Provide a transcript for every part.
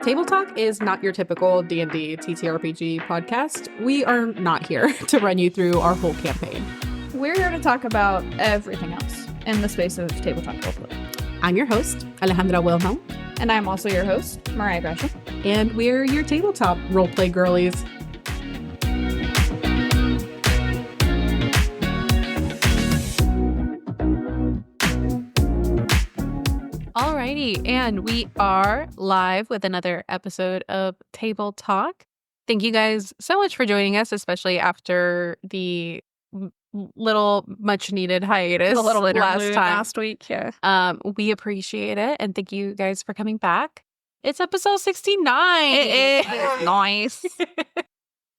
Table Talk is not your typical D&D TTRPG podcast. We are not here to run you through our whole campaign. We're here to talk about everything else in the space of tabletop roleplay. I'm your host, Alejandra Wilhelm. And I'm also your host, Mariah Gresham. And we're your tabletop roleplay girlies. Alrighty, and we are live with another episode of Table Talk. Thank you guys so much for joining us, especially after the little much-needed hiatus The little last week, yeah. We appreciate it, and thank you guys for coming back. It's episode 69. It is nice.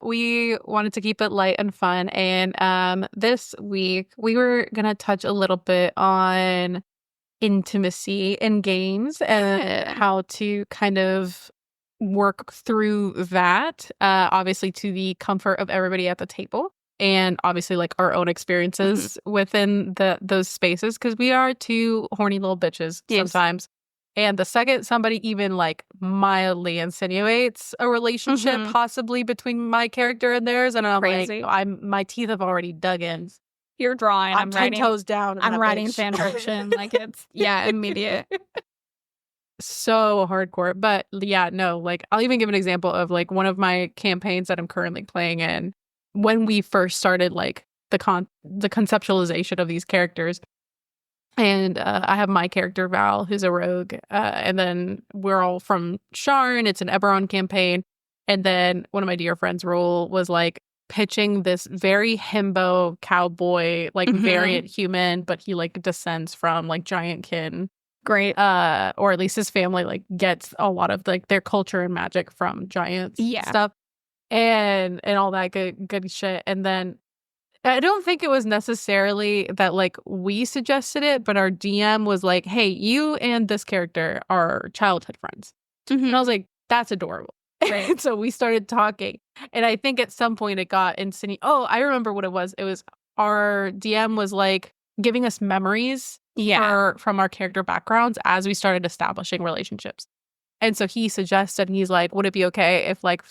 We wanted to keep it light and fun, and this week we were going to touch a little bit on intimacy in games and how to kind of work through that, obviously to the comfort of everybody at the table, and obviously like our own experiences within those spaces, because we are two horny little bitches sometimes. And the second somebody even like mildly insinuates a relationship possibly between my character and theirs, and I'm Crazy. like, my teeth have already dug in. You're drawing. I'm 10 toes down. I'm writing fan fiction. Like it's, immediate. So hardcore. But yeah, no, like I'll even give an example of like one of my campaigns that I'm currently playing in. When we first started like the conceptualization of these characters, and I have my character Val, who's a rogue, and then we're all from Sharn. It's an Eberron campaign, and then one of my dear friends' role was like pitching this very himbo cowboy, like variant human, but he like descends from like giant kin. Great. Or at least his family like gets a lot of like their culture and magic from giants stuff. And all that good shit. And then I don't think it was necessarily that like we suggested it, but our DM was like, hey, you and this character are childhood friends. And I was like, that's adorable. Right. So we started talking. And I think at some point it got insinuated. Oh, I remember what it was. It was our DM was like giving us memories from our character backgrounds as we started establishing relationships. And so he suggested, he's like, would it be okay if like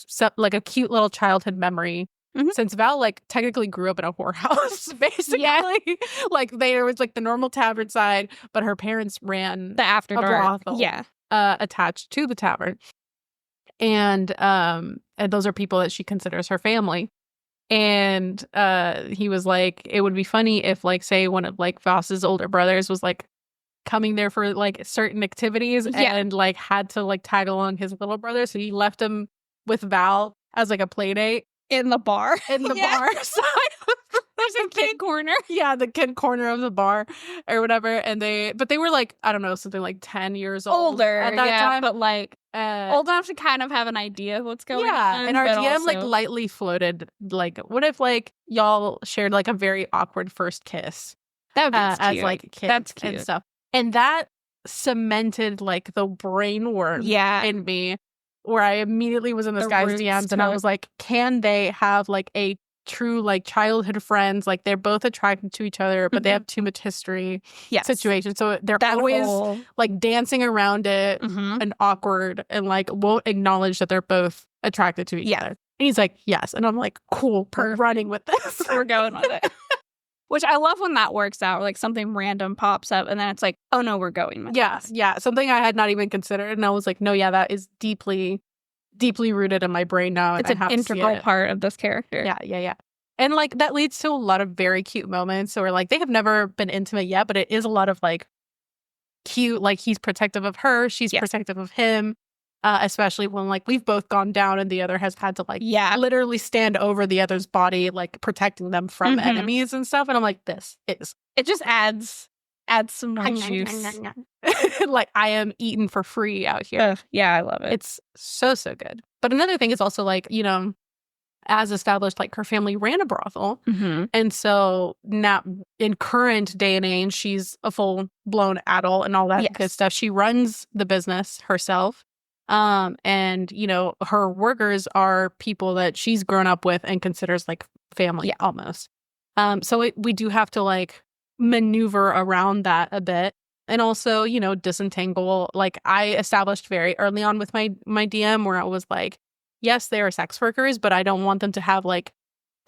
a cute little childhood memory, since Val like technically grew up in a whorehouse, basically, like there was like the normal tavern side, but her parents ran the after dark brothel, attached to the tavern. And those are people that she considers her family. And he was like, it would be funny if like, say one of like Voss's older brothers was like coming there for like certain activities and like had to like tag along his little brother. So he left him with Val as like a play date. In the bar. bar. So there's a kid corner. Yeah, the kid corner of the bar or whatever. And they were like, I don't know, something like 10 years older at that time. But like old enough to kind of have an idea of what's going on. Yeah, and our DM like lightly floated like, what if like y'all shared like a very awkward first kiss? That would be as like kids. That's cute. And stuff. And that cemented like the brain worm in me, where I immediately was in this guy's DMs and I was like, can they have like a true like childhood friends? Like they're both attracted to each other, but they have too much history situation. So they're always like dancing around it and awkward and like won't acknowledge that they're both attracted to each other. And he's like, yes. And I'm like, cool, we're running with this. We're going with it. Which I love when that works out. Like something random pops up and then it's like, oh no, we're going with this. Yeah. Something I had not even considered. And I was like, no, that is deeply, deeply rooted in my brain now. It's an integral part of this character. Yeah. And like that leads to a lot of very cute moments where like they have never been intimate yet, but it is a lot of like cute, like he's protective of her, she's protective of him. Especially when like we've both gone down and the other has had to like literally stand over the other's body, like protecting them from enemies and stuff. And I'm like, it just adds some more juice. Like I am eaten for free out here. I love it. It's so good. But another thing is also like, you know, as established, like her family ran a brothel. And so now in current day and age, she's a full blown adult and all that good stuff. She runs the business herself. And you know, her workers are people that she's grown up with and considers like family almost. So we do have to like maneuver around that a bit. And also, you know, disentangle. Like, I established very early on with my DM where I was like, yes, they are sex workers, but I don't want them to have like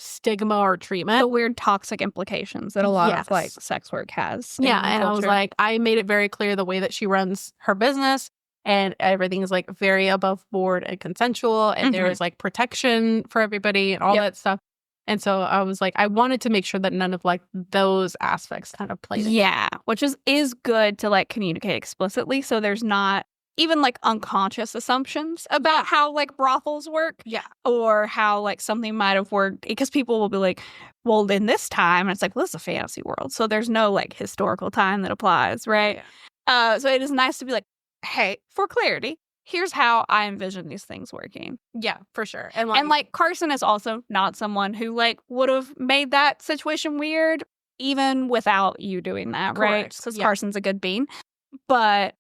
stigma or treatment. The weird toxic implications that a lot of like sex work has. Yeah, and I was like, I made it very clear the way that she runs her business, and everything is like very above board and consensual, and there is like protection for everybody and all that stuff. And so I was like, I wanted to make sure that none of like those aspects kind of played. Yeah, which is good to like communicate explicitly, so there's not even like unconscious assumptions about how like brothels work. Yeah. Or how like something might have worked, because people will be like, well, in this time, and it's like, well, this is a fantasy world, so there's no like historical time that applies, right? Yeah. So it is nice to be like, hey, for clarity, here's how I envision these things working. Yeah, for sure. And like Carson is also not someone who like would have made that situation weird even without you doing that, right? Because Carson's a good bean. But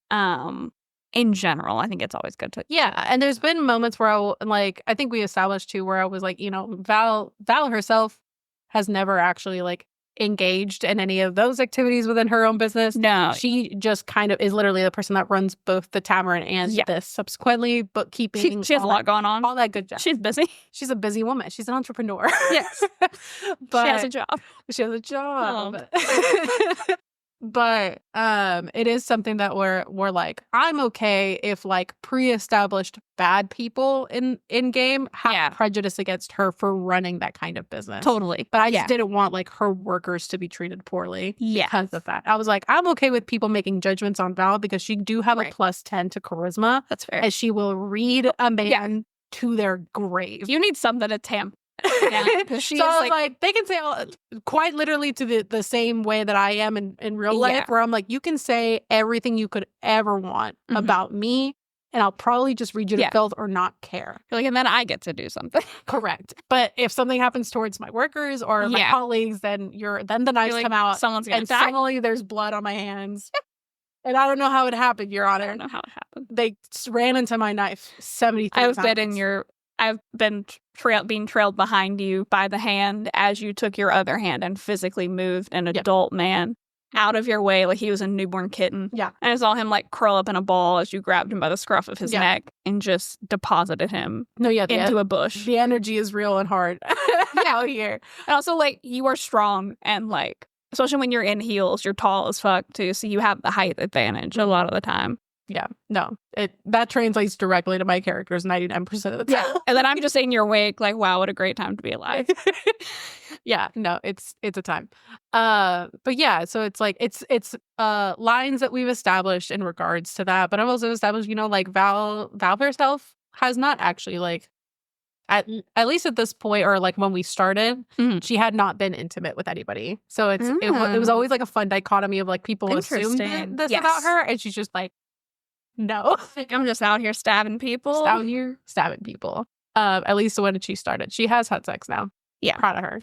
in general, I think it's always good to... Yeah, and there's been moments where I think we established too, where I was like, you know, Val herself has never actually like engaged in any of those activities within her own business. No. She just kind of is literally the person that runs both the Tavern and this subsequently, bookkeeping. She has a lot going on. All that good jazz. She's busy. She's a busy woman. She's an entrepreneur. Yes. But she has a job. She has a job. But it is something that we're like, I'm okay if like pre-established bad people in game have prejudice against her for running that kind of business. Totally. But I just didn't want like her workers to be treated poorly because of that. I was like, I'm okay with people making judgments on Val because she do have a +10 to charisma. That's fair. And she will read a man to their grave. You need something to tamp. Yeah, so I was like, they can say quite literally to the same way that I am in real life, where I'm like, you can say everything you could ever want about me, and I'll probably just read you to filth or not care. You're like, and then I get to do something. Correct. But if something happens towards my workers or my colleagues, then the knives come out. Someone's gonna and die. Suddenly there's blood on my hands. And I don't know how it happened, Your Honor. I don't know how it happened. They ran into my knife 73 times. I've been being trailed behind you by the hand as you took your other hand and physically moved an adult man out of your way like he was a newborn kitten. Yeah. And I saw him like curl up in a ball as you grabbed him by the scruff of his neck and just deposited him into a bush. The energy is real and hard out here. And also, like, you are strong and, like, especially when you're in heels, you're tall as fuck, too, so you have the height advantage a lot of the time. Yeah, no, that translates directly to my characters 99% of the time. And then I'm just saying you're awake, like, wow, what a great time to be alive. Yeah, no, it's a time. But yeah, so it's like it's lines that we've established in regards to that, but I've also established, you know, like Val herself has not actually like at least at this point, or like when we started, she had not been intimate with anybody. So it was always like a fun dichotomy of like people assumed this about her, and she's just like, no, I'm just out here stabbing people. At least when she started. She has had sex now. Yeah. Proud of her.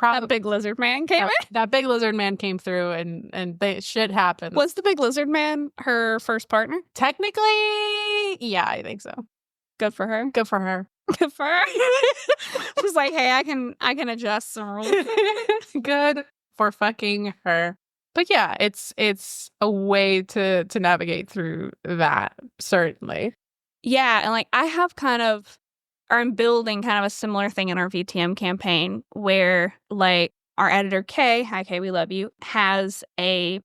That big lizard man came in? That big lizard man came through and shit happened. Was the big lizard man her first partner? Technically, yeah, I think so. Good for her. Good for her. Good for her. She's like, hey, I can adjust some rules. Good for fucking her. But yeah, it's a way to navigate through that, certainly. Yeah, and like I'm building kind of a similar thing in our VTM campaign where like our editor Kay, hi Kay, we love you, has we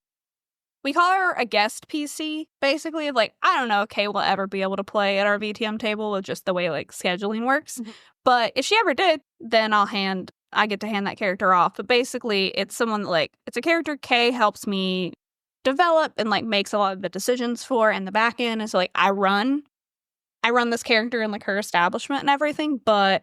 call her a guest PC, basically. Like, I don't know if Kay will ever be able to play at our VTM table with just the way like scheduling works. Mm-hmm. But if she ever did, then I get to hand that character off. But basically, it's someone like, it's a character Kay helps me develop and like makes a lot of the decisions for in the back end. And so like I run this character and like her establishment and everything, but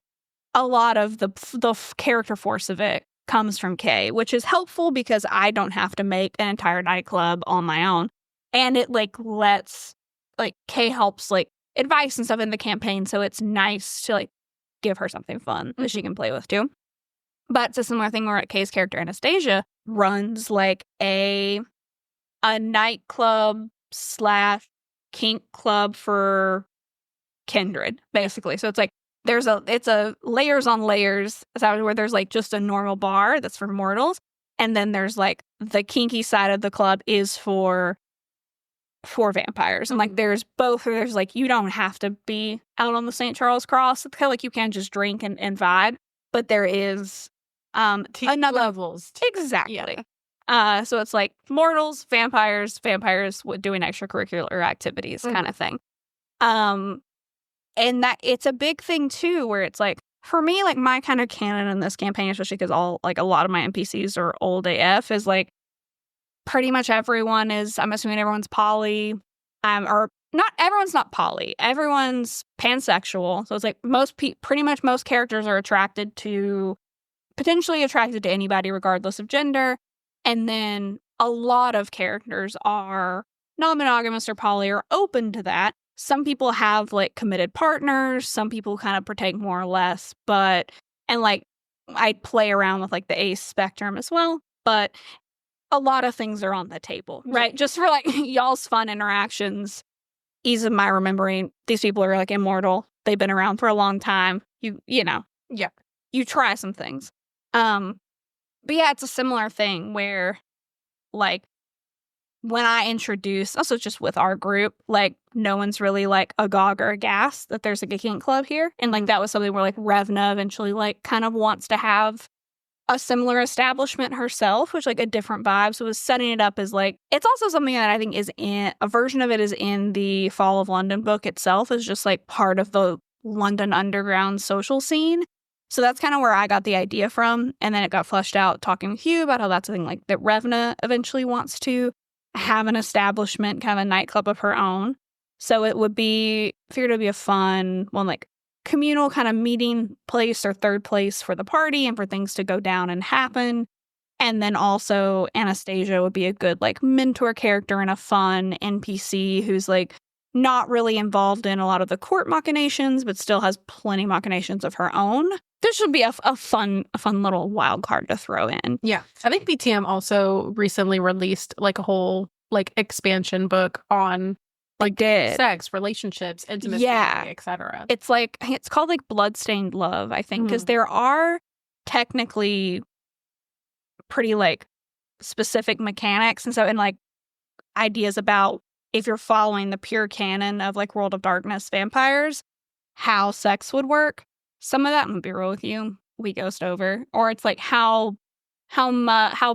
a lot of the character force of it comes from Kay, which is helpful because I don't have to make an entire nightclub on my own. And it like lets like Kay helps like advice and stuff in the campaign, so it's nice to like give her something fun that she can play with too. But it's a similar thing where Kay's character Anastasia runs like a nightclub / kink club for kindred, basically. So it's like it's a layers on layers where there's like just a normal bar that's for mortals, and then there's like the kinky side of the club is for for vampires. And like there's both, there's like you don't have to be out on the St. Charles Cross. It's kind of like you can just drink and vibe. But there is another levels. Exactly. Yeah. So it's like mortals, vampires doing extracurricular activities kind of thing. And that it's a big thing too, where it's like, for me, like my kind of canon in this campaign, especially because a lot of my NPCs are old AF, is like pretty much everyone is, I'm assuming everyone's poly, or not everyone's not poly, everyone's pansexual. So it's like pretty much most characters are potentially attracted to anybody regardless of gender. And then a lot of characters are non-monogamous or poly or open to that. Some people have like committed partners, some people kind of partake more or less, and like I play around with like the ace spectrum as well, but a lot of things are on the table, right? Just for like y'all's fun interactions, ease of my remembering, these people are like immortal. They've been around for a long time. You know. Yeah. You try some things. But yeah, it's a similar thing where like when I introduce, also just with our group, like no one's really like agog or aghast that there's like a kink club here. And like that was something where like Revna eventually like kind of wants to have a similar establishment herself, which like a different vibe. So it was setting it up as like, it's also something that I think is in, a version of it is in the Fall of London book itself, is just like part of the London underground social scene. So that's kind of where I got the idea from. And then it got fleshed out talking with Hugh about how that's a thing like that Revna eventually wants to have an establishment, kind of a nightclub of her own. So it would be figured to be a fun, well, like communal kind of meeting place or third place for the party and for things to go down and happen. And then also Anastasia would be a good like mentor character and a fun NPC who's like not really involved in a lot of the court machinations, but still has plenty of machinations of her own. This should be a fun little wild card to throw in. Yeah. I think BTM also recently released like a whole like expansion book on like sex, relationships, intimacy, etc. It's like, it's called like Bloodstained Love, I think, because there are technically pretty like specific mechanics and so, and like ideas about if you're following the pure canon of like World of Darkness vampires, how sex would work. Some of that, I'm gonna be real with you, we ghost over. Or it's like how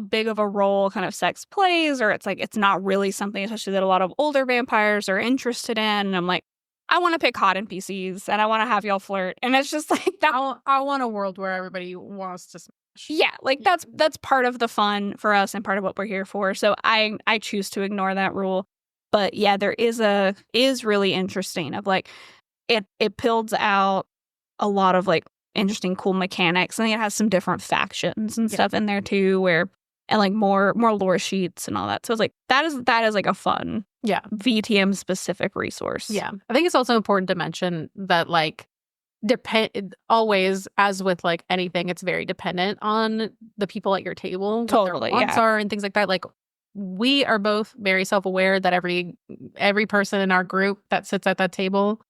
big of a role kind of sex plays, or it's like it's not really something especially that a lot of older vampires are interested in. And I'm like, I want to pick hot NPCs and I want to have y'all flirt. And it's just like that. I want a world where everybody wants to smash. Yeah, like that's part of the fun for us and part of what we're here for. So I choose to ignore that rule. But yeah, there is really interesting of like it builds out a lot of like interesting cool mechanics. I think it has some different factions and stuff in there too, and like more lore sheets and all that. So it's like that is like a fun VTM specific resource. Yeah. I think it's also important to mention that like always, as with like anything, it's very dependent on the people at your table. Totally. What their wants are and things like that. Like we are both very self-aware that every person in our group that sits at that table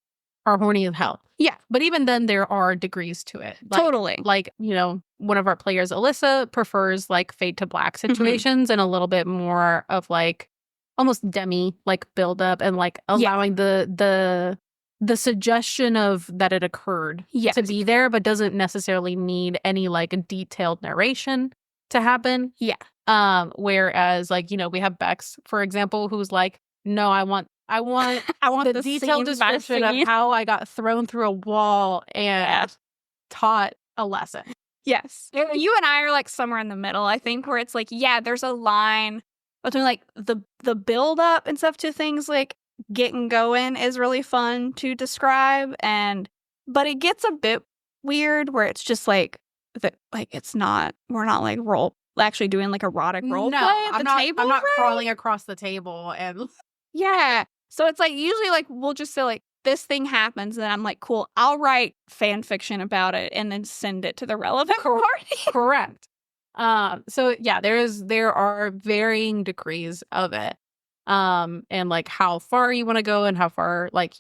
are horny as hell. Yeah. But even then, there are degrees to it. Like, totally. Like, you know, one of our players, Alyssa, prefers like fade to black situations and a little bit more of like almost demi like build up and like allowing the suggestion of that it occurred to be there, but doesn't necessarily need any like detailed narration to happen. Yeah. Whereas like, you know, we have Bex, for example, who's like, no, I want the detailed description of how I got thrown through a wall and taught a lesson. Yes. You and I are like somewhere in the middle, I think, where it's like, yeah, there's a line between like the build up and stuff to things like getting going is really fun to describe, but it gets a bit weird where it's just like it's not, we're not like actually doing like erotic role play at the table. I'm not crawling across the table and yeah. So it's like usually like we'll just say like this thing happens and I'm like, cool, I'll write fan fiction about it and then send it to the relevant party. Correct. So yeah, there are varying degrees of it. And like how far you want to go and how far like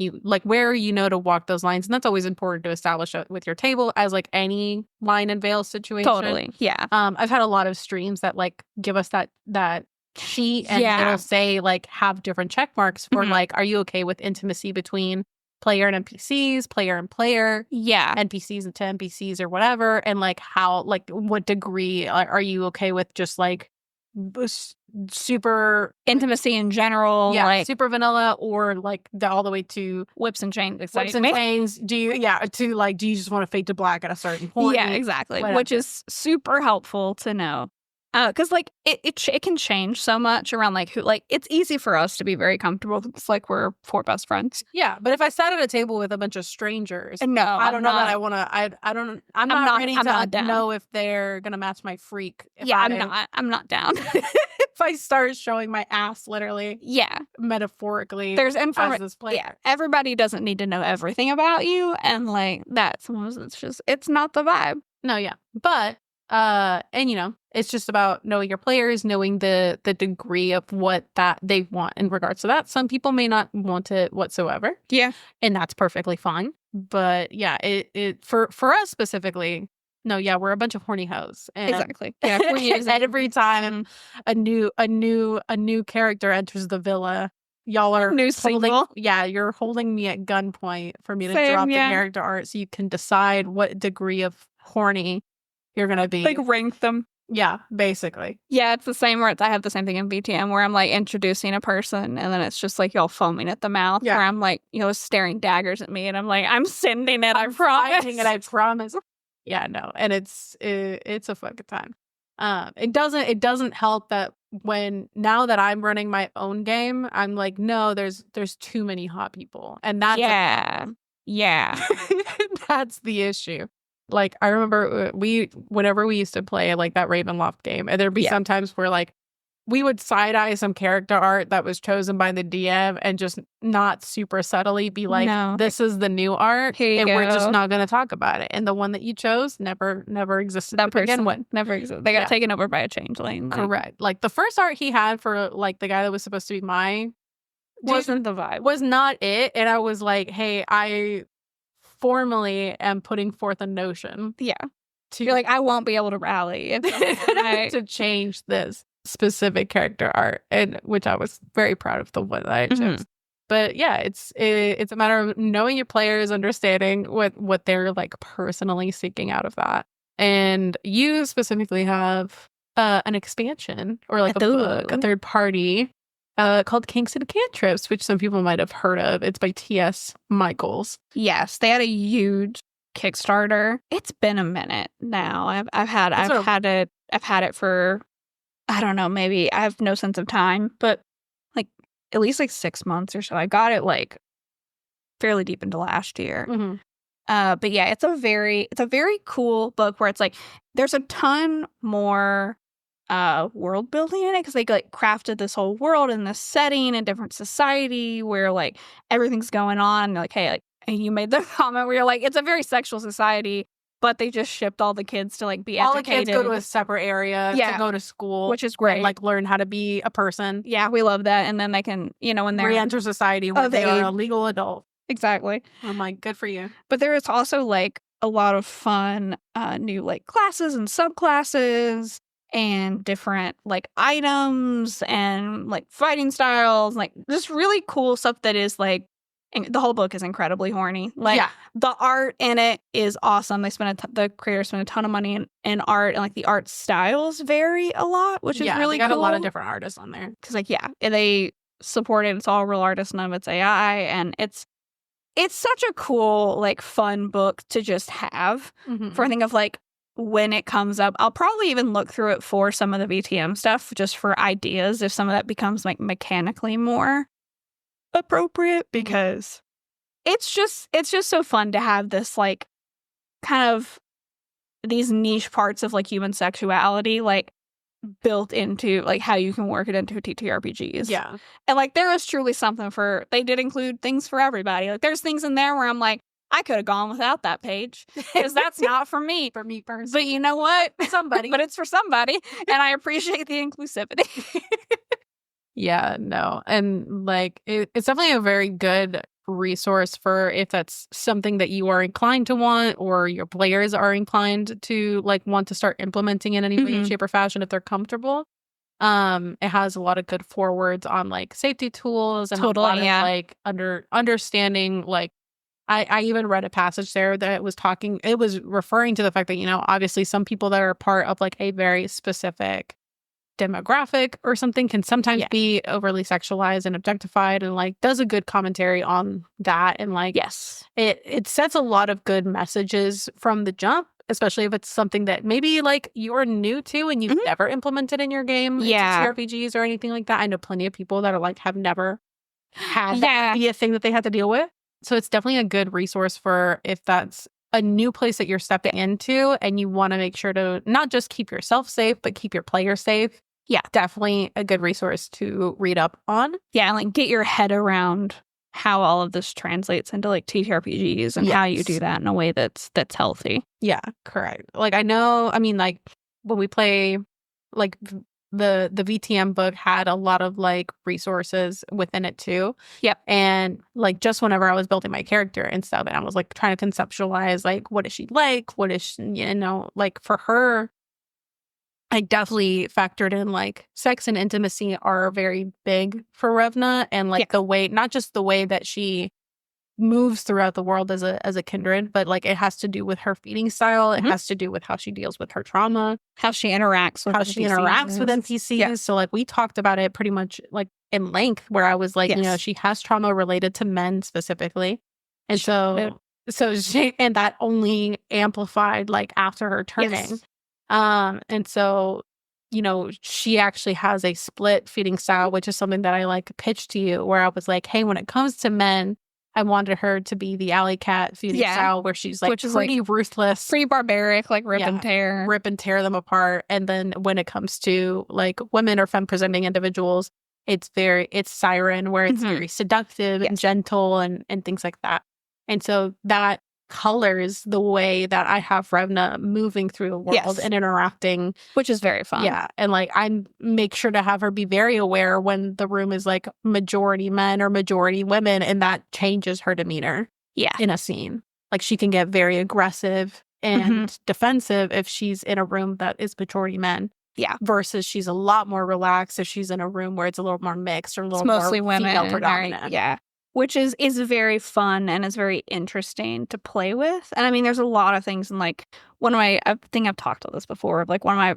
where you know to walk those lines. And that's always important to establish with your table, as like any line and veil situation. Totally. Yeah. I've had a lot of streams that like give us that sheet, and it'll say like have different check marks for like, are you okay with intimacy between player and NPCs, player and player, NPCs and to NPCs or whatever, and like how, like what degree are you okay with just like super intimacy in general, like super vanilla, or like all the way to whips and chains. Whips and chains. Do you to like, do you just want to fade to black at a certain point? Yeah, exactly. Which is super helpful to know. Because like it can change so much around like who, like it's easy for us to be very comfortable. It's like we're 4 best friends. Yeah, but if I sat at a table with a bunch of strangers, no, I don't know that I want to. I'm not ready to know if they're gonna match my freak. I'm not down. If I start showing my ass, literally, metaphorically, there's as this player. Yeah, everybody doesn't need to know everything about you, and like that's it's not the vibe. No, yeah, but. And you know, it's just about knowing your players, knowing the degree of what that they want in regards to that. Some people may not want it whatsoever. Yeah. And that's perfectly fine. But yeah, it for us specifically, no, yeah, we're a bunch of horny hoes. And exactly. Yeah. And every time a new character enters the villa, y'all are you're holding me at gunpoint for me to drop the character art so you can decide what degree of horny you're gonna be, like rank them. Yeah, basically. Yeah, it's the same where I have the same thing in VTM where I'm like introducing a person and then it's just like y'all foaming at the mouth. Where I'm like, staring daggers at me and I'm like, I'm sending it. I promise. Yeah, no, and it's a fucking time. It doesn't help that now that I'm running my own game, I'm like, no, there's too many hot people, and that's that's the issue. Like, I remember whenever we used to play like that Ravenloft game, and there'd be sometimes where like we would side-eye some character art that was chosen by the DM and just not super subtly be like, no, this is the new art, and we're just not going to talk about it. And the one that you chose never existed to begin with. Never existed. They got taken over by a changeling. Correct. Like, the first art he had for like the guy that was supposed to be wasn't the vibe. Was not it. And I was like, hey, I formally am putting forth a notion. Yeah. You're like, I won't be able to rally to change this specific character art, and which I was very proud of the one that I chose. But yeah, it's a matter of knowing your players, understanding what they're like personally seeking out of that. And you specifically have an expansion or like a book, a third party called Kinks and Cantrips, which some people might have heard of. It's by T.S. Michaels. Yes, they had a huge Kickstarter. It's been a minute now. I've had it for, I don't know, maybe I have no sense of time, but like at least like 6 months or so. I got it like fairly deep into last year. But yeah, it's a very cool book where it's like there's a ton more world building in it because they like crafted this whole world and this setting and different society where like everything's going on. Like, hey, like, and you made the comment where you're like, it's a very sexual society, but they just shipped all the kids to like be educated. All the kids go to a separate area to go to school, which is great. And, like, learn how to be a person. Yeah, we love that. And then they can, when they re-enter society when they are a legal adult. Exactly. I'm like, good for you. But there is also like a lot of fun new like classes and subclasses and different like items and like fighting styles, like just really cool stuff that is like, the whole book is incredibly horny. Like the art in it is awesome. The creators spent a ton of money in art, and like the art styles vary a lot, which is really cool. They got a lot of different artists on there. Because like, they support it. It's all real artists, none of it's AI, and it's such a cool, like, fun book to just have for, I think, of like when it comes up. I'll probably even look through it for some of the VTM stuff just for ideas if some of that becomes like mechanically more appropriate, because it's just so fun to have this like kind of these niche parts of like human sexuality like built into like how you can work it into TTRPGs. Yeah. And like there is truly something they did include things for everybody. Like there's things in there where I'm like, I could have gone without that page because that's not for me. For me personally. But you know what? Somebody. But it's for somebody. And I appreciate the inclusivity. Yeah, no. And like it's definitely a very good resource for if that's something that you are inclined to want, or your players are inclined to like want to start implementing in any way, shape, or fashion if they're comfortable. It has a lot of good forwards on like safety tools and a lot of like understanding. Like I even read a passage there that it was referring to the fact that, you know, obviously some people that are part of like a very specific demographic or something can sometimes be overly sexualized and objectified, and like does a good commentary on that. And like, it sets a lot of good messages from the jump, especially if it's something that maybe like you're new to and you've never implemented in your game, TTRPGs or anything like that. I know plenty of people that are like have never had that be a thing that they had to deal with. So it's definitely a good resource for if that's a new place that you're stepping into and you want to make sure to not just keep yourself safe, but keep your players safe. Yeah, definitely a good resource to read up on. Yeah, and like get your head around how all of this translates into like TTRPGs and how you do that in a way that's healthy. Yeah, correct. Like I mean, like when we play, like the VTM book had a lot of like resources within it too. Yep. And like just whenever I was building my character and stuff, and I was like trying to conceptualize like what is she like? What is she, you know, like for her, I definitely factored in like sex and intimacy are very big for Revna, and like the way, not just the way that she moves throughout the world as a kindred, but like it has to do with her feeding style. It has to do with how she deals with her trauma, how she interacts with NPCs. Yeah. So like we talked about it pretty much like in length, where I was like, you know, she has trauma related to men specifically, and so she, and that only amplified like after her turning. And so, you know, she actually has a split feeding style, which is something that I like pitched to you, where I was like, hey, when it comes to men, I wanted her to be the alley cat feeding style, where she's like pretty ruthless, pretty barbaric, like rip and tear them apart. And then when it comes to like women or femme presenting individuals, it's siren, where it's very seductive and gentle and things like that. And so that colors the way that I have Revna moving through the world and interacting, which is very fun. Yeah. And like I make sure to have her be very aware when the room is like majority men or majority women, and that changes her demeanor in a scene. Like she can get very aggressive and defensive if she's in a room that is majority men. Yeah. Versus she's a lot more relaxed if she's in a room where it's a little more mixed or a little mostly more women, female predominant. Yeah. Which is very fun and is very interesting to play with. And I mean, there's a lot of things in like I think I've talked about this before. Like one of my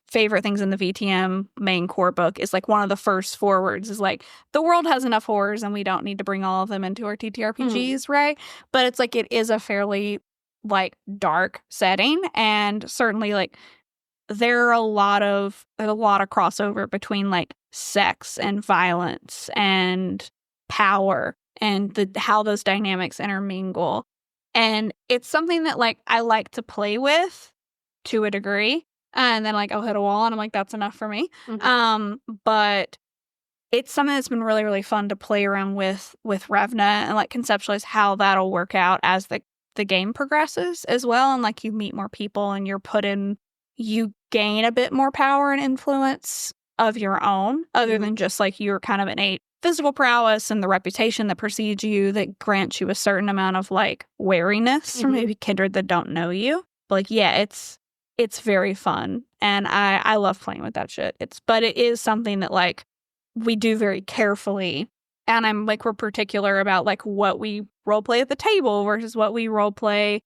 favorite things in the VTM main core book is like one of the first forwards is like, the world has enough horrors and we don't need to bring all of them into our TTRPGs, right? But it's like, it is a fairly like dark setting, and certainly like there's a lot of crossover between like sex and violence and power and how those dynamics intermingle. And it's something that like I like to play with to a degree, and then like I'll hit a wall and I'm like, that's enough for me. But it's something that's been really, really fun to play around with Revna and like conceptualize how that'll work out as the game progresses as well. And like you meet more people and you gain a bit more power and influence of your own, other than just like your kind of innate physical prowess and the reputation that precedes you that grants you a certain amount of like wariness from maybe kindred that don't know you. But like, yeah, it's very fun, and I love playing with that shit. But it is something that like we do very carefully, and we're particular about like what we roleplay at the table versus what we roleplay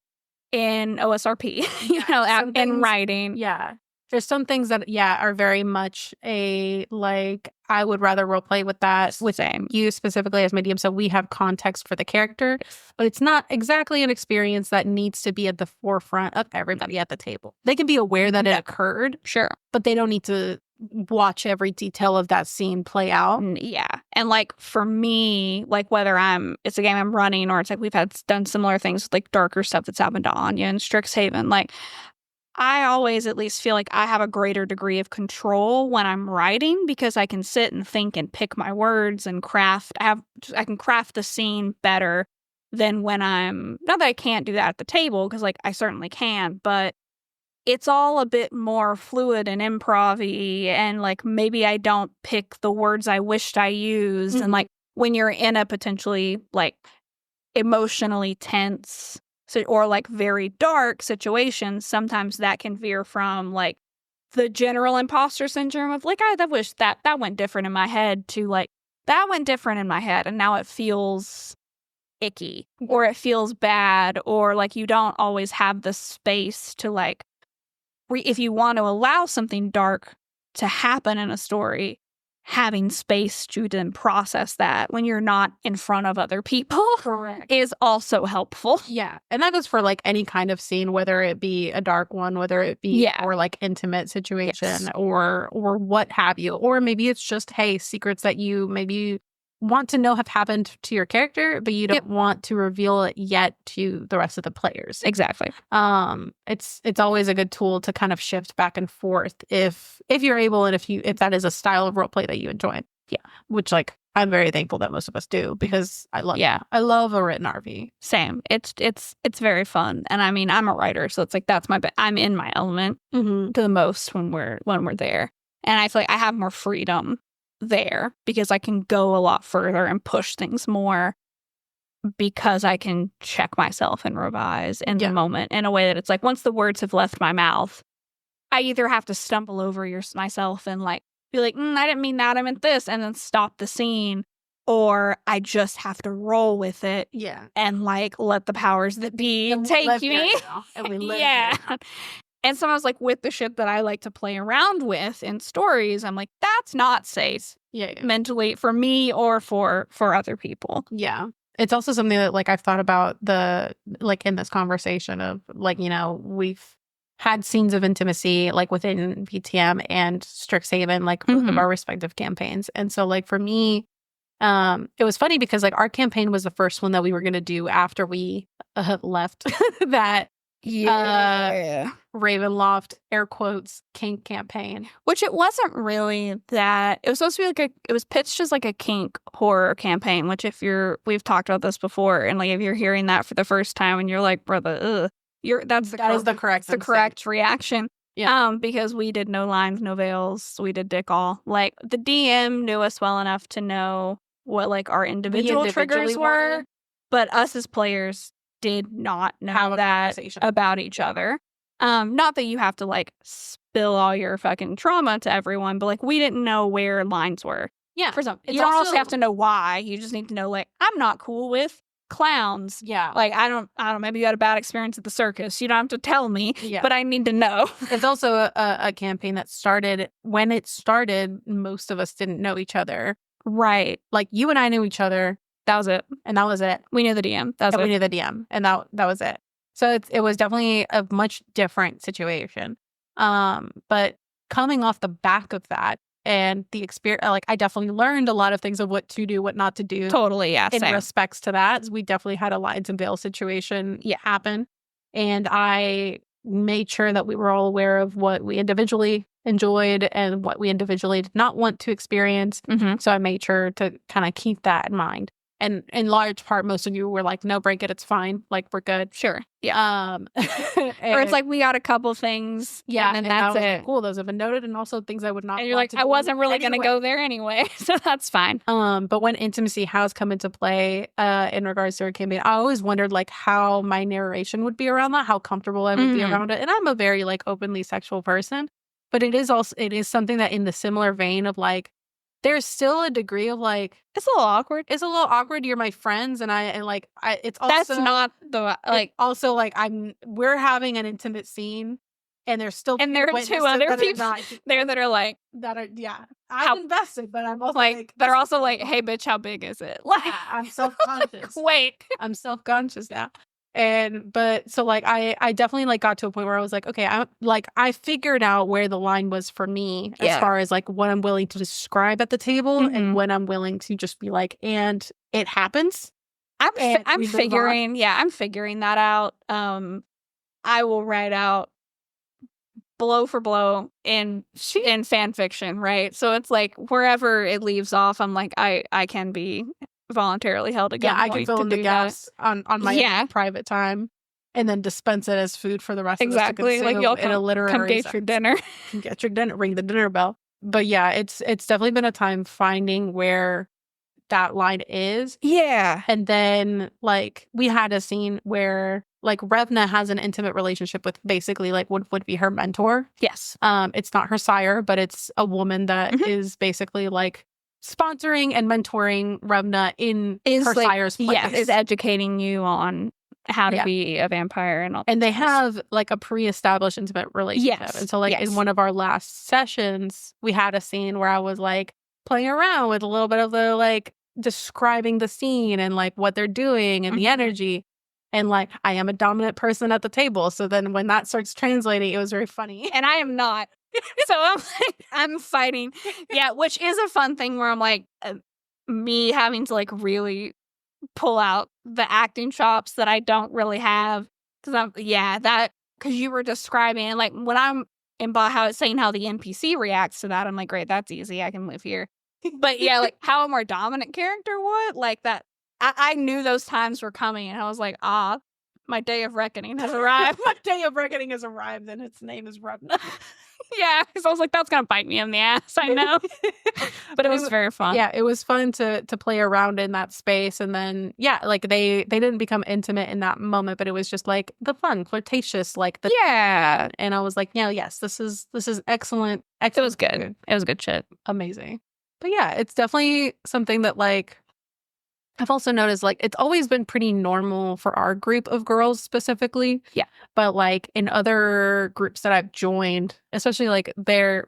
in OSRP, in writing. Yeah. There's some things that, are very much I would rather roleplay with that with you specifically as medium, so we have context for the character, but it's not exactly an experience that needs to be at the forefront of everybody at the table. They can be aware that it occurred, sure, but they don't need to watch every detail of that scene play out. Yeah. And like for me, like whether it's a game I'm running or it's like we've done similar things with like darker stuff that's happened to Anya and Strixhaven, like I always at least feel like I have a greater degree of control when I'm writing, because I can sit and think and pick my words and craft. I can craft the scene better than when not that I can't do that at the table, because like I certainly can, but it's all a bit more fluid and improv-y, and like maybe I don't pick the words I wished I used. And like when you're in a potentially like emotionally tense or like very dark situations, sometimes that can veer from like the general imposter syndrome of like, I wish that went different in my head to like, that went different in my head and now it feels icky or it feels bad or like you don't always have the space to like, if you want to allow something dark to happen in a story, having space to then process that when you're not in front of other people is also helpful. Yeah. And that goes for like any kind of scene, whether it be a dark one, whether it be or like intimate situation or what have you. Or maybe it's just, hey, secrets that you maybe want to know have happened to your character, but you don't want to reveal it yet to the rest of the players. Exactly. It's always a good tool to kind of shift back and forth if you're able and if that is a style of roleplay that you enjoy. Yeah. Which like I'm very thankful that most of us do because I love a written RV. Same. It's very fun. And I mean, I'm a writer, so it's like that's I'm in my element to the most when we're there. And I feel like I have more freedom there because I can go a lot further and push things more because I can check myself and revise in the moment in a way that it's like once the words have left my mouth, I either have to stumble over myself and like be like, I didn't mean that, I meant this, and then stop the scene, or I just have to roll with it and like let the powers that be take me. And we live And sometimes, like, with the shit that I like to play around with in stories, I'm like, that's not safe mentally for me or for other people. Yeah. It's also something that, like, I've thought about in this conversation of, like, you know, we've had scenes of intimacy, like, within VTM and Strixhaven, like, both of our respective campaigns. And so, like, for me, it was funny because, like, our campaign was the first one that we were going to do after we left that Ravenloft, air quotes, kink campaign. Which it wasn't really that. It was supposed to be it was pitched as like a kink horror campaign, which we've talked about this before, and like if you're hearing that for the first time and you're like, brother, that is the correct reaction. Yeah. Because we did no lines, no veils, we did dick all. Like the DM knew us well enough to know what like our individual triggers were, but us as players did not know that about each other. Not that you have to like spill all your fucking trauma to everyone, but like we didn't know where lines were. Yeah. For some, you don't also have to know why. You just need to know like I'm not cool with clowns. Yeah. Like I don't. Maybe you had a bad experience at the circus. You don't have to tell me. Yeah. But I need to know. It's also a campaign that started when it started. Most of us didn't know each other. Right. Like you and I knew each other. That was it. And that was it. We knew the DM. We knew the DM. And that was it. So it was definitely a much different situation. But coming off the back of that and the experience, like I definitely learned a lot of things of what to do, what not to do. Totally, yeah. In respects to that. We definitely had a lines and veil situation happen. And I made sure that we were all aware of what we individually enjoyed and what we individually did not want to experience. So I made sure to kind of keep that in mind. And in large part, most of you were like, no, break it. It's fine. Like, we're good. Sure. Yeah. Or it's like, we got a couple things. Yeah. And that's it. Like, cool. Those have been noted. And also things I would not. And you're like, I wasn't really going to go there anyway. So that's fine. But when intimacy has come into play in regards to our campaign, I always wondered like how my narration would be around that, how comfortable I would be around it. And I'm a very like openly sexual person. But it is something that in the similar vein of like, there's still a degree of like it's a little awkward. You're my friends, and it's also that's not the like also like we're having an intimate scene, and there's still and there are two other people there that are like I'm invested, but I'm also like that are also like, hey bitch, how big is it? Like I'm self-conscious. Wait, I'm self-conscious now. But so like I definitely like got to a point where I was like, okay, I figured out where the line was for me as far as like what I'm willing to describe at the table and when I'm willing to just be like, and it happens. I'm figuring that out. I will write out blow for blow in fan fiction, right? So it's like wherever it leaves off, I'm like I can be voluntarily held at gunpoint. I can fill in the gaps on my private time and then dispense it as food for the rest of us to consume like y'all in a literary come get sense. your dinner. Come get your dinner, ring the dinner bell. But yeah, it's definitely been a time finding where that line is. Yeah. And then like we had a scene where like Revna has an intimate relationship with basically like would be her mentor. Yes. It's not her sire, but it's a woman that is basically like sponsoring and mentoring Revna in her sire's place. Yeah, is educating you on how to be a vampire and all that. And they have like a pre-established intimate relationship. Yes. And so like in one of our last sessions, we had a scene where I was like playing around with a little bit of the like describing the scene and like what they're doing and the energy. And like I am a dominant person at the table. So then when that starts translating, it was very funny. And I am not. So I'm like, I'm fighting. Yeah, which is a fun thing where I'm like, me having to like really pull out the acting chops that I don't really have. Because you were describing like when I'm in how it's saying how the NPC reacts to that, I'm like, great, that's easy. I can live here. But yeah, like how a more dominant character would, like that. I knew those times were coming, and I was like, my day of reckoning has arrived. My day of reckoning has arrived, and its name is Revna. Yeah, because I was like, that's going to bite me in the ass, I know. But it was very fun. Yeah, it was fun to play around in that space. And then, like they didn't become intimate in that moment, but it was just like the fun, flirtatious, like the... Yeah. And I was like, yes, this is excellent. It was good. It was good shit. Amazing. But yeah, it's definitely something that like... I've also noticed, like, it's always been pretty normal for our group of girls specifically. Yeah. But, like, in other groups that I've joined, especially, like, their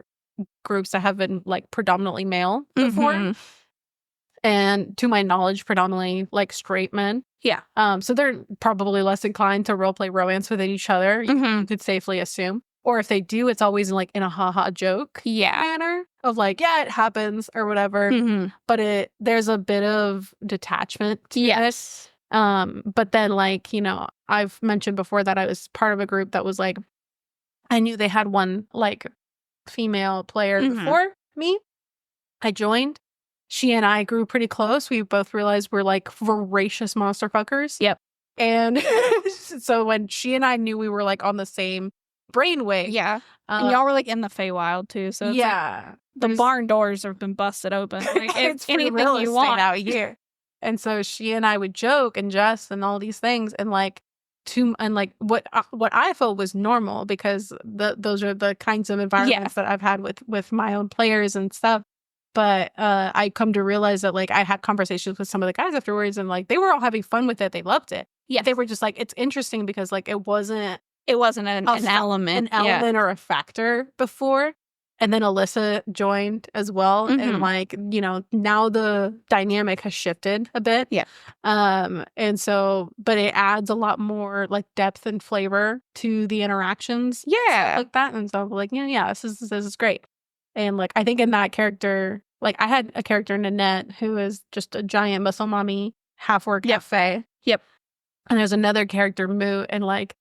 groups that have been, like, predominantly male before. And to my knowledge, predominantly, like, straight men. Yeah. So they're probably less inclined to roleplay romance with each other, you could safely assume. Or if they do, it's always like in a haha joke manner of like, yeah, it happens or whatever. But there's a bit of detachment to it. But then like, you know, I've mentioned before that I was part of a group that was like, I knew they had one like female player before me. I joined. She and I grew pretty close. We both realized we're like voracious monster fuckers. Yep. And so when she and I knew we were like on the same brainwave. Yeah. And y'all were like in the Feywild too. So it's like the barn doors have been busted open. Like it's anything you want out here. And so she and I would joke and jest and all these things and like what I felt was normal because those are the kinds of environments that I've had with my own players and stuff. But I come to realize that like I had conversations with some of the guys afterwards and like they were all having fun with it. They loved it. Yeah. They were just like, it's interesting because like it wasn't an element or a factor before. And then Alyssa joined as well. And like, you know, now the dynamic has shifted a bit. Yeah. And so, but it adds a lot more like depth and flavor to the interactions. Yeah. Like that. And so I'm like, this is great. And like, I think in that character, like I had a character, Nanette, who is just a giant muscle mommy, half-orc, half-fae. Yep. And there's another character, Moo, and like,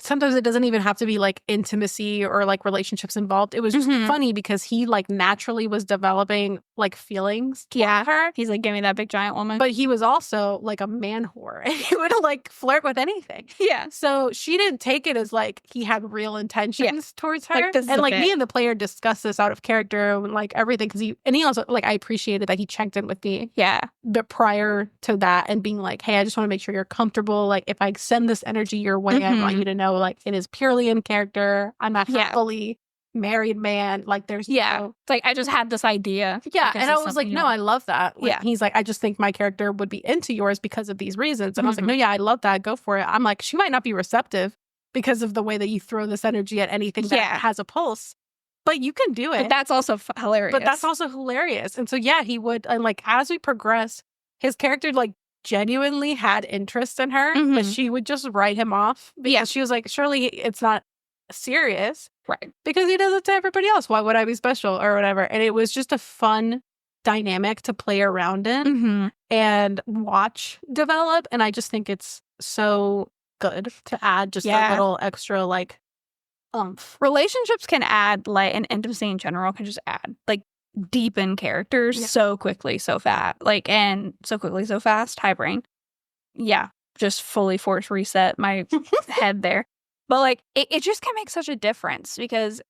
sometimes it doesn't even have to be like intimacy or like relationships involved. It was just funny because he like naturally was developing like feelings for her. He's like, give me that big giant woman. But he was also like a man whore and he would like flirt with anything. Yeah. So she didn't take it as like he had real intentions towards her. Like, and like me and the player discussed this out of character and like everything because he also like I appreciated that he checked in with me. Yeah. But prior to that and being like, hey, I just want to make sure you're comfortable. Like if I send this energy your way, I want you to know like it is purely in character. I'm a happily married man. Like there's it's like I just had this idea. Yeah. And I was like, no, I love that. Like, he's like, I just think my character would be into yours because of these reasons. And I was like, no, I love that. Go for it. I'm like, she might not be receptive because of the way that you throw this energy at anything that has a pulse. But you can do it. But that's also hilarious. And so he would, and like as we progress, his character like genuinely had interest in her, but she would just write him off because she was like, surely it's not serious, right? Because he does it to everybody else. Why would I be special or whatever? And it was just a fun dynamic to play around in and watch develop. And I just think it's so good to add just a little extra like oomph. Relationships can add like, and intimacy in general can just add like deepen characters so quickly, so fast, so fast. High brain. Yeah, just fully force reset my head there. But like, it just can make such a difference because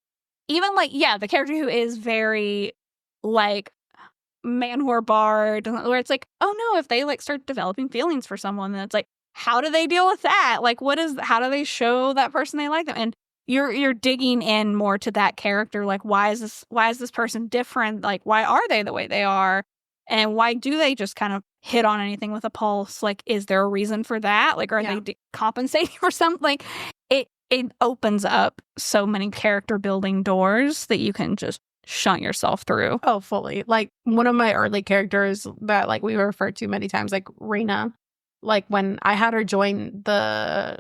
even like, the character who is very like man whore bard, where it's like, oh no, if they like start developing feelings for someone, then it's like, how do they deal with that? Like, how do they show that person they like them? And you're digging in more to that character. Like, why is this person different? Like, why are they the way they are? And why do they just kind of hit on anything with a pulse? Like, is there a reason for that? Like, are they compensating for something? Like, it opens up so many character building doors that you can just shunt yourself through. Oh, fully. Like, one of my early characters that, like, we referred to many times, like, Rena, like, when I had her join the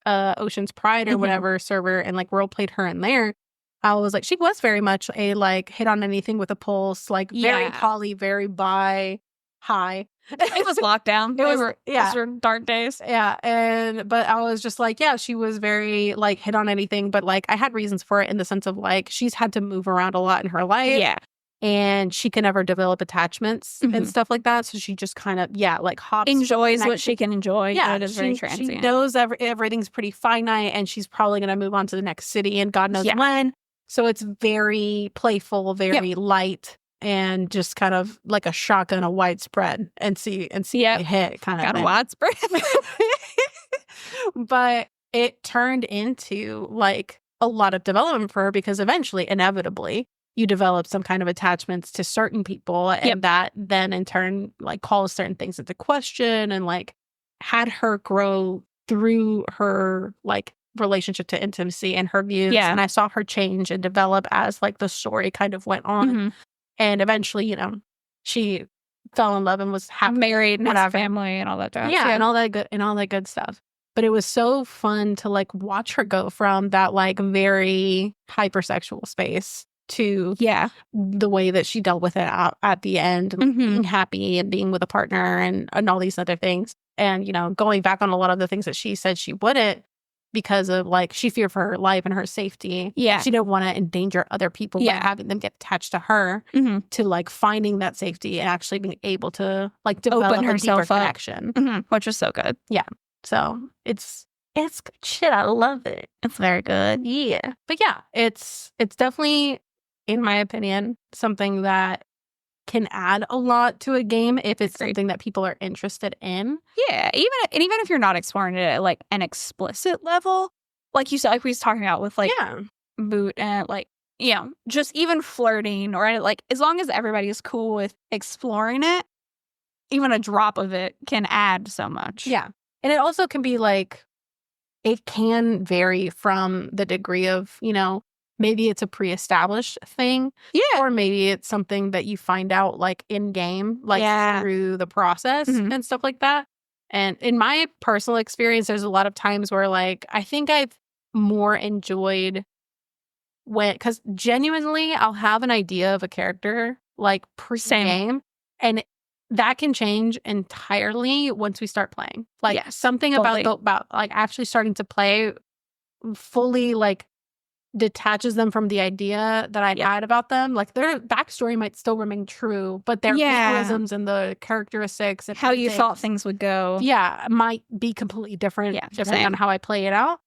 Ocean's Pride or whatever server and, like, role played her in there, I was like, she was very much a, like, hit on anything with a pulse, like, very poly, very bi, high. It was lockdown. Those were dark days. Yeah. But I was just like, yeah, she was very, like, hit on anything. But, like, I had reasons for it in the sense of, like, she's had to move around a lot in her life. Yeah. And she can never develop attachments and stuff like that. So she just kind of, like, hops. Enjoys what she can enjoy. Yeah. It is very transient. She knows everything's pretty finite and she's probably going to move on to the next city and God knows when. So it's very playful, very light. And just kind of like a shotgun, a widespread, and see it hit kind of got a widespread. But it turned into like a lot of development for her because eventually, inevitably, you develop some kind of attachments to certain people, and that then in turn like calls certain things into question, and like had her grow through her like relationship to intimacy and her views. And I saw her change and develop as like the story kind of went on. And eventually, you know, she fell in love and was married and had a family and all that stuff. Yeah, and all that good stuff. But it was so fun to like watch her go from that like very hypersexual space to the way that she dealt with it at the end, being happy and being with a partner and all these other things. And, you know, going back on a lot of the things that she said she wouldn't, because of like she feared for her life and her safety. Yeah. She didn't want to endanger other people by having them get attached to her, to like finding that safety and actually being able to like develop open herself a deeper connection. Which is so good. Yeah. So it's good shit. I love it. It's very good. Yeah. But yeah, it's definitely, in my opinion, something that can add a lot to a game if it's something that people are interested in. Yeah, even if you're not exploring it at like an explicit level, like you said, like we was talking about with like Boot and like, you know, just even flirting or like as long as everybody is cool with exploring it, even a drop of it can add so much. Yeah. And it also can be like, it can vary from the degree of, you know, maybe it's a pre-established thing. Yeah. Or maybe it's something that you find out like in game, like through the process and stuff like that. And in my personal experience, there's a lot of times where like, I think I've more enjoyed because genuinely I'll have an idea of a character like pre-game and that can change entirely once we start playing. Like something about like actually starting to play fully like detaches them from the idea that I had about them. Like their backstory might still remain true, but their mannerisms and the characteristics and how you thought things would go, might be completely different depending on how I play it out.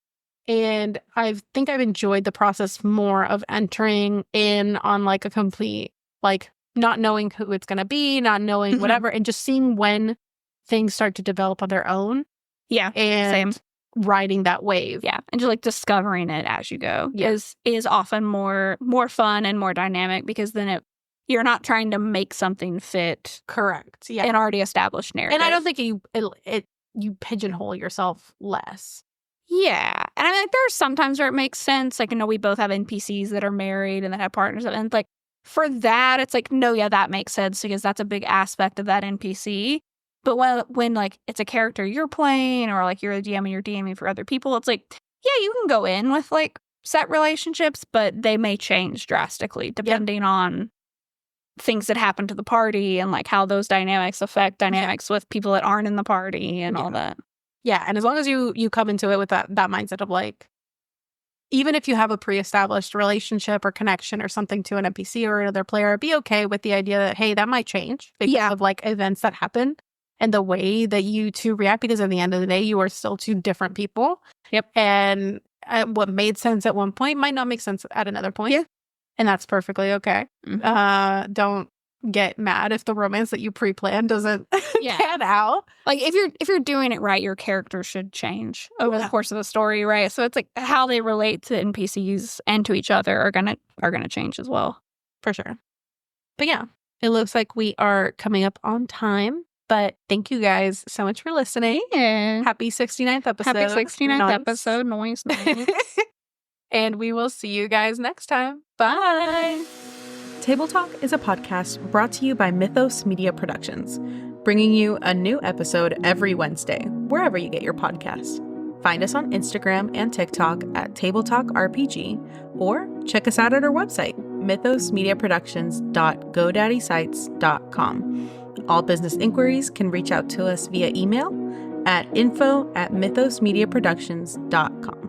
And I think I've enjoyed the process more of entering in on like a complete, like not knowing who it's going to be, not knowing whatever, and just seeing when things start to develop on their own. Yeah, and riding that wave. Yeah, and just like discovering it as you go is often more fun and more dynamic because then you're not trying to make something fit an already established narrative. And I don't think you pigeonhole yourself less. Yeah, and I mean like there are sometimes where it makes sense. Like I know we both have NPCs that are married and that have partners, and like for that it's like no, that makes sense because that's a big aspect of that NPC. But when like it's a character you're playing or like you're a DM and you're DMing for other people, it's like, yeah, you can go in with like set relationships, but they may change drastically depending on things that happen to the party and like how those dynamics affect dynamics with people that aren't in the party and all that. Yeah, and as long as you come into it with that mindset of like, even if you have a pre-established relationship or connection or something to an NPC or another player, be okay with the idea that, hey, that might change because of like events that happen. And the way that you two react, because at the end of the day, you are still two different people. Yep. And what made sense at one point might not make sense at another point. Yeah. And that's perfectly okay. Don't get mad if the romance that you pre-planned doesn't pan out. Like if you're doing it right, your character should change over the course of the story, right? So it's like how they relate to NPCs and to each other are gonna change as well. For sure. But yeah, it looks like we are coming up on time. But thank you guys so much for listening. Yeah. Happy 69th episode. Happy 69th episode. Noice. And we will see you guys next time. Bye. Table Talk is a podcast brought to you by Mythos Media Productions, bringing you a new episode every Wednesday, wherever you get your podcast. Find us on Instagram and TikTok at Table Talk RPG, or check us out at our website, mythosmediaproductions.godaddysite.com. All business inquiries can reach out to us via email at info@mythosmediaproductions.com.